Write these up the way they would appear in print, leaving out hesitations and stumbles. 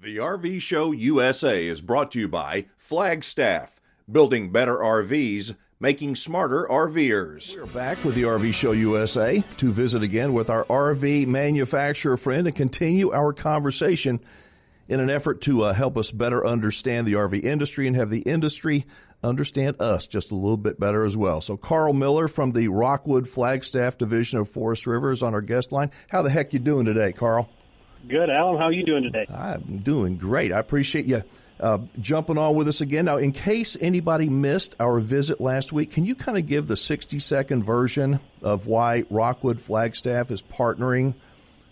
The RV Show USA is brought to you by Flagstaff, building better RVs, making smarter RVers. We're back with the RV Show USA to visit again with our RV manufacturer friend and continue our conversation in an effort to help us better understand the RV industry and have the industry understand us just a little bit better as well. So Carl Miller from the Rockwood Flagstaff division of Forest River is on our guest line. How the heck you doing today, Carl? Good, Alan. How are you doing today? I'm doing great. I appreciate you jumping on with us again. Now, in case anybody missed our visit last week, can you kind of give the 60-second version of why Rockwood Flagstaff is partnering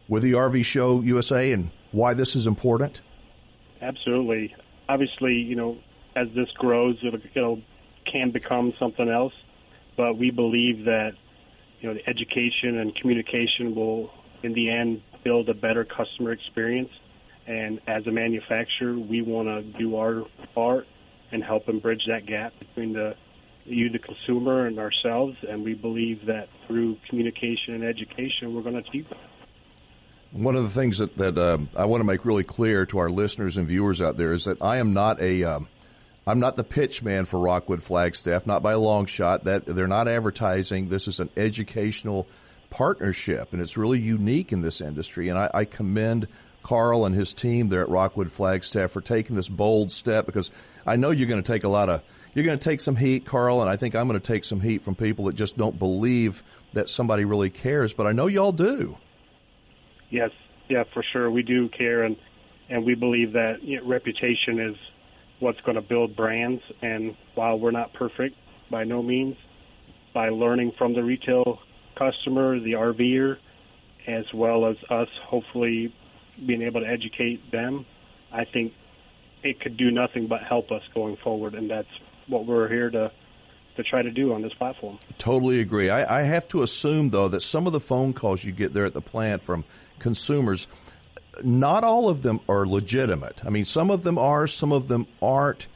with the RV Show USA and why this is important? Absolutely. Obviously, as this grows, it can become something else. But we believe that, the education and communication will, in the end, build a better customer experience. And as a manufacturer, we want to do our part and help them bridge that gap between the consumer, and ourselves. And we believe that through communication and education, we're going to achieve that. One of the things that I want to make really clear to our listeners and viewers out there is that I am not I'm not the pitch man for Rockwood Flagstaff, not by a long shot. That they're not advertising. This is an educational partnership, and it's really unique in this industry. And I commend Carl and his team there at Rockwood Flagstaff for taking this bold step, because I know you're going to take some heat, Carl, and I think I'm going to take some heat from people that just don't believe that somebody really cares. But I know y'all do. Yes, yeah, for sure. We do care, and we believe that reputation is what's going to build brands. And while we're not perfect by no means, by learning from the retail customer, the RVer, as well as us hopefully being able to educate them, I think it could do nothing but help us going forward, and that's what we're here to try to do on this platform. Totally agree. I have to assume, though, that some of the phone calls you get there at the plant from consumers, not all of them are legitimate. I mean, some of them are, some of them aren't.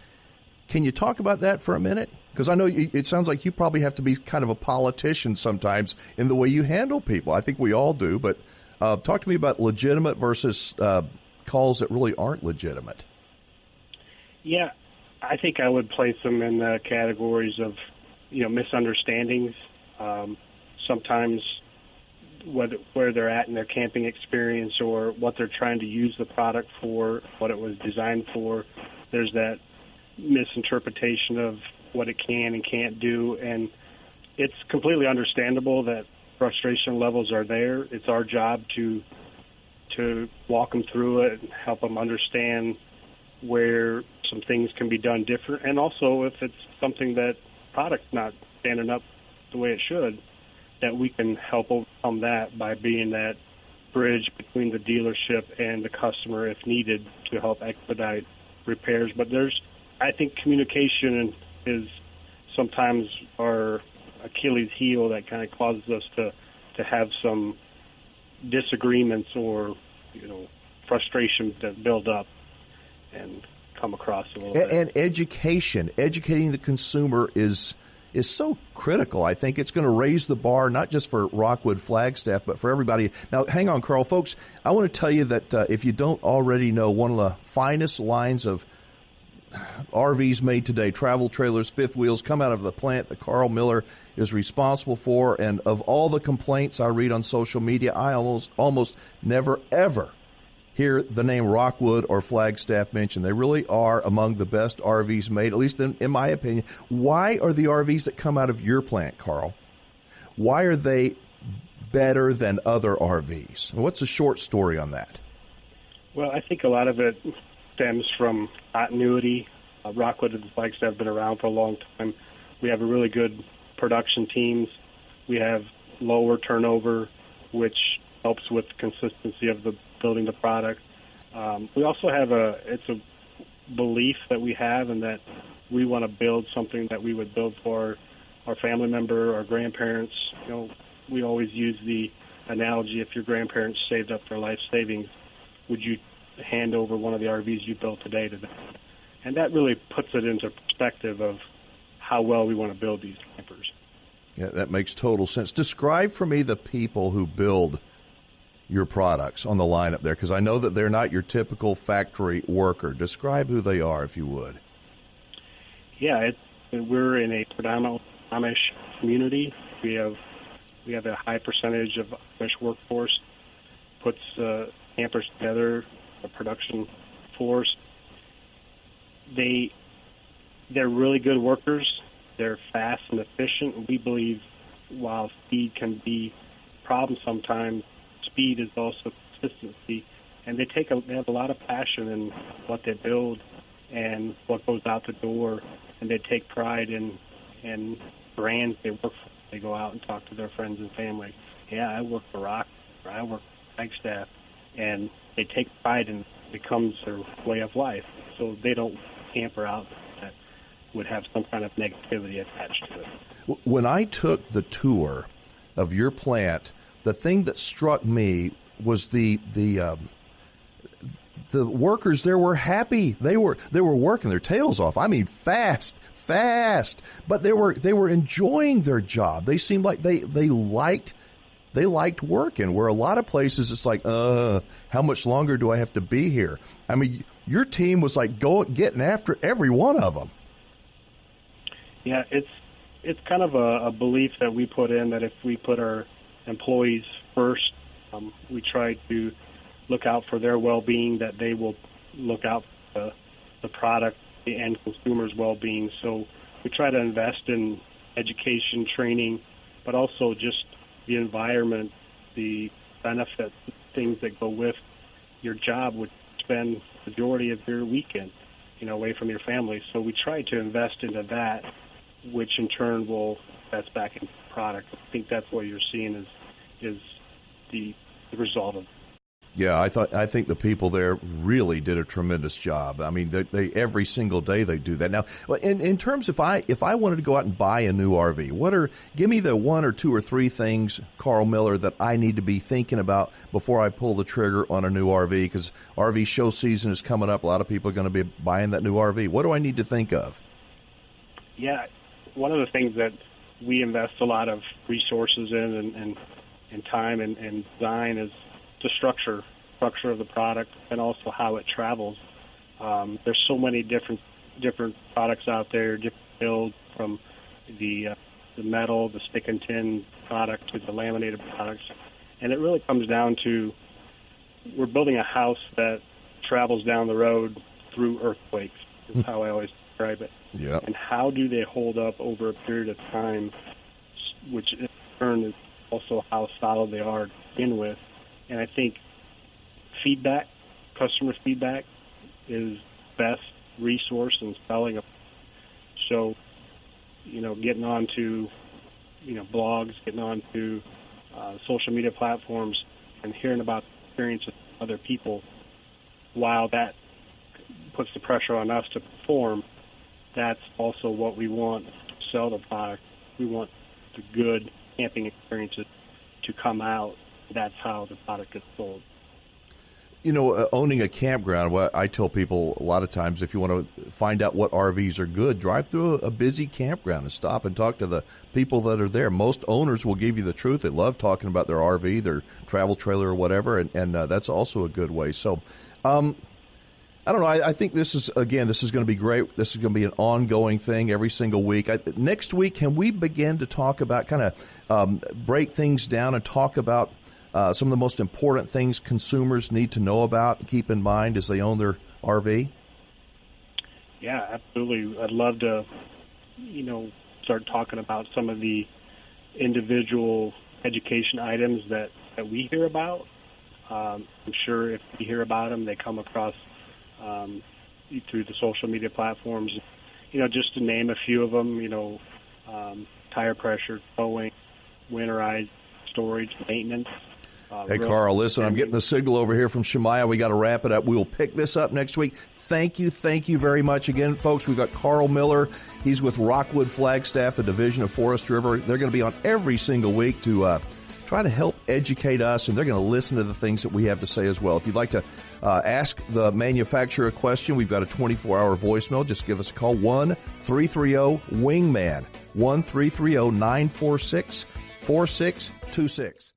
Can you talk about that for a minute? Because I know it sounds like you probably have to be kind of a politician sometimes in the way you handle people. I think we all do. But talk to me about legitimate versus calls that really aren't legitimate. Yeah, I think I would place them in the categories of, misunderstandings. Sometimes where they're at in their camping experience or what they're trying to use the product for, what it was designed for. There's that misinterpretation of what it can and can't do, and it's completely understandable that frustration levels are there. It's our job to walk them through it and help them understand where some things can be done different, and also if it's something that product's not standing up the way it should, that we can help overcome that by being that bridge between the dealership and the customer if needed to help expedite repairs. But I think communication is sometimes our Achilles heel that kind of causes us to have some disagreements or frustration that build up and come across a little bit. And educating the consumer is so critical. I think it's going to raise the bar not just for Rockwood Flagstaff but for everybody. Now, hang on, Carl. Folks, I want to tell you that if you don't already know, one of the finest lines of RVs made today, travel trailers, fifth wheels, come out of the plant that Carl Miller is responsible for. And of all the complaints I read on social media, I almost never, ever hear the name Rockwood or Flagstaff mentioned. They really are among the best RVs made, at least in my opinion. Why are the RVs that come out of your plant, Carl, why are they better than other RVs? What's the short story on that? Well, I think a lot of it stems from continuity. Rockwood and Flagstaff have been around for a long time. We have a really good production teams. We have lower turnover, which helps with consistency of the building the product. We also have it's a belief that we have, and that we want to build something that we would build for our family member, our grandparents. We always use the analogy: if your grandparents saved up their life savings, would you hand over one of the RVs you built today to them? And that really puts it into perspective of how well we want to build these campers. Yeah, that makes total sense. Describe for me the people who build your products on the lineup there? Because I know that they're not your typical factory worker. Describe who they are, if you would. Yeah, we're in a predominantly Amish community. We have a high percentage of Amish workforce, puts campers together, a production force. They're really good workers. They're fast and efficient. We believe while speed can be a problem sometimes, speed is also consistency. And they have a lot of passion in what they build and what goes out the door. And they take pride in brands they work for. They go out and talk to their friends and family. Yeah, I work for Rock, or I work for Flagstaff. And they take pride in it. It becomes their way of life. So they don't camper out that would have some kind of negativity attached to it. When I took the tour of your plant, the thing that struck me was the workers there were happy. They were working their tails off. I mean, fast, but they were enjoying their job. They seemed like they liked working, where a lot of places it's like, how much longer do I have to be here? I mean, your team was like getting after every one of them. Yeah, it's kind of a belief that we put in that if we put our employees first, we try to look out for their well-being, that they will look out for the product and consumers' well-being. So we try to invest in education, training, but also just the environment, the benefits, things that go with your job, which spend the majority of your weekend, away from your family. So we try to invest into that, which in turn will invest back into the product. I think that's what you're seeing is the result of it. Yeah, I think the people there really did a tremendous job. I mean, they every single day they do that. Now, in terms if I wanted to go out and buy a new RV, give me the one or two or three things, Carl Miller, that I need to be thinking about before I pull the trigger on a new RV, because RV show season is coming up. A lot of people are going to be buying that new RV. What do I need to think of? Yeah, one of the things that we invest a lot of resources in and time and design is the structure of the product, and also how it travels. There's so many different products out there, different builds, from the metal, the stick and tin product to the laminated products, and it really comes down to we're building a house that travels down the road through earthquakes. Is how I always describe it. Yeah. And how do they hold up over a period of time, which in turn is also how solid they are to begin with. And I think customer feedback is best resource in selling. So, getting on to, blogs, getting on to social media platforms and hearing about the experiences of other people, while that puts the pressure on us to perform, that's also what we want to sell the product. We want the good camping experiences to come out. That's how the product gets sold. Owning a campground, what I tell people a lot of times, if you want to find out what RVs are good, drive through a busy campground and stop and talk to the people that are there. Most owners will give you the truth. They love talking about their RV, their travel trailer or whatever, and that's also a good way. So, I don't know. I think this is going to be great. This is going to be an ongoing thing every single week. Next week, can we begin to talk about, break things down and talk about some of the most important things consumers need to know about and keep in mind as they own their RV? Yeah, absolutely. I'd love to, start talking about some of the individual education items that we hear about. I'm sure if you hear about them, they come across through the social media platforms. Just to name a few of them, tire pressure, towing, winterized, storage, maintenance. Hey, Carl, listen, I'm getting the signal over here from Shemaiah. We got to wrap it up. We will pick this up next week. Thank you very much again, folks. We've got Carl Miller. He's with Rockwood Flagstaff, a division of Forest River. They're going to be on every single week to try to help educate us, and they're going to listen to the things that we have to say as well. If you'd like to ask the manufacturer a question, we've got a 24-hour voicemail. Just give us a call, 1-330-WINGMAN, 1-330-946-4626.